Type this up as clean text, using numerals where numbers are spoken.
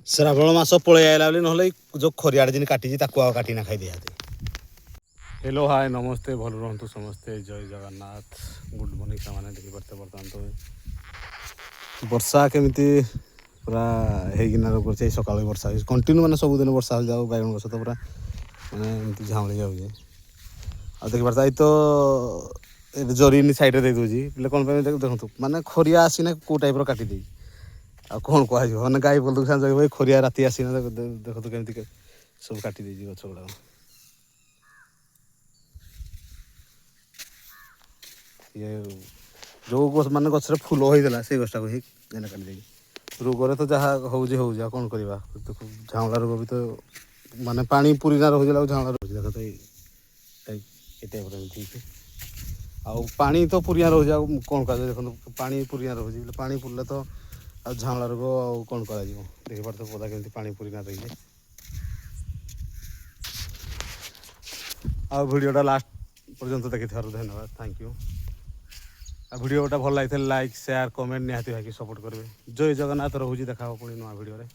ଶ୍ରାବଣ ମାସ ପଳେଇ ଆଇଲା ବୋଲି ନହେଲେ ଯେଉଁ ଖରିଆଡ଼େ ଯେମିତି କାଟିଛି ତାକୁ ଆଉ କାଟି ନା ଖାଇ ଦିଆନ୍ତି। ହ୍ୟାଲୋ ହାଏ ନମସ୍ତେ, ଭଲ ରୁହନ୍ତୁ ସମସ୍ତେ, ଜୟ ଜଗନ୍ନାଥ, ଗୁଡ୍ ମର୍ଣ୍ଣିଂ। ସେମାନେ ଦେଖିପାରୁଥିବେ ବର୍ତ୍ତମାନ ତ ବର୍ଷା କେମିତି ପୁରା ହେଇକିନା କରୁଛି। ଏଇ ସକାଳୁ ବର୍ଷା ହେଉଛି କଣ୍ଟିନ୍ୟୁ, ମାନେ ସବୁଦିନ ବର୍ଷା ହେଉଛି। ଆଉ ବାଇଗଣ ଗଛ ତ ପୁରା ମାନେ ଏମିତି ଝାଉଁଳି ଯାଉଛି। ଆଉ ଦେଖିପାରୁଥିବେ ଏଇ ତ ଏବେ ଜରିନି ସାଇଡ଼ରେ ଦେଇଦେଉଛି ବୋଲେ କ'ଣ ପାଇଁ ଦେଖନ୍ତୁ, ମାନେ ଖରିଆ ଆସିନା କେଉଁ ଟାଇପ୍ର କାଟିଦେଇଛି। ଆଉ କ'ଣ କୁହାଯିବ, ମାନେ ଗାଈ ବଲଦ ସାଙ୍ଗେ ଖରିଆ ରାତି ଆସିନା ଦେଖନ୍ତୁ କେମିତି ସବୁ କାଟି ଦେଇଛି ଗଛ ଗୁଡ଼ାକ। ଇଏ ଯେଉଁ ମାନେ ଗଛରେ ଫୁଲ ହେଇଥିଲା ସେଇ ଗଛଟାକୁ ହିଁ ଏନେ କାଟି ଦେଇଛି। ରୋଗରେ ତ ଯାହା ହେଉଛି ହେଉଛି, ଆଉ କ'ଣ କରିବା। ଝାଉଁଳା ରୋଗ ବି ତ ମାନେ ପାଣି ପୁରିନା ରହୁଛି, ଆଉ ଝାଉଁଳା ରହୁଛି। ଦେଖ ତ ଏଇ ଟାଇପ୍ର ଏମିତି ହେଇଛି। ଆଉ ପାଣି ତ ପୁରିଆ ରହୁଛି, ଆଉ କ'ଣ କରାଯିବ। ଦେଖନ୍ତୁ ପାଣି ପୁରିଆ ରହୁଛି, ପାଣି ପୁରିଲେ ତ ଆଉ ଝାଉଁଳା ରୋଗ ଆଉ କ'ଣ କରାଯିବ। ଦେଖିପାରୁଥିବେ ପଦା କେମିତି ପାଣି ପୁରିନା ରହିଛି। ଆଉ ଭିଡ଼ିଓଟା ଲାଷ୍ଟ ପର୍ଯ୍ୟନ୍ତ ଦେଖିଥିବାରୁ ଧନ୍ୟବାଦ, ଥ୍ୟାଙ୍କ ୟୁ। ଆଉ ଭିଡ଼ିଓଟା ଭଲ ଲାଗିଥିଲେ ଲାଇକ୍, ସେୟାର, କମେଣ୍ଟ ନିହାତି ଭାଇକି ସପୋର୍ଟ କରିବେ। ଜୟ ଜଗନ୍ନାଥ, ରହୁଛି। ଦେଖା ହେବ ପୁଣି ନୂଆ ଭିଡ଼ିଓରେ।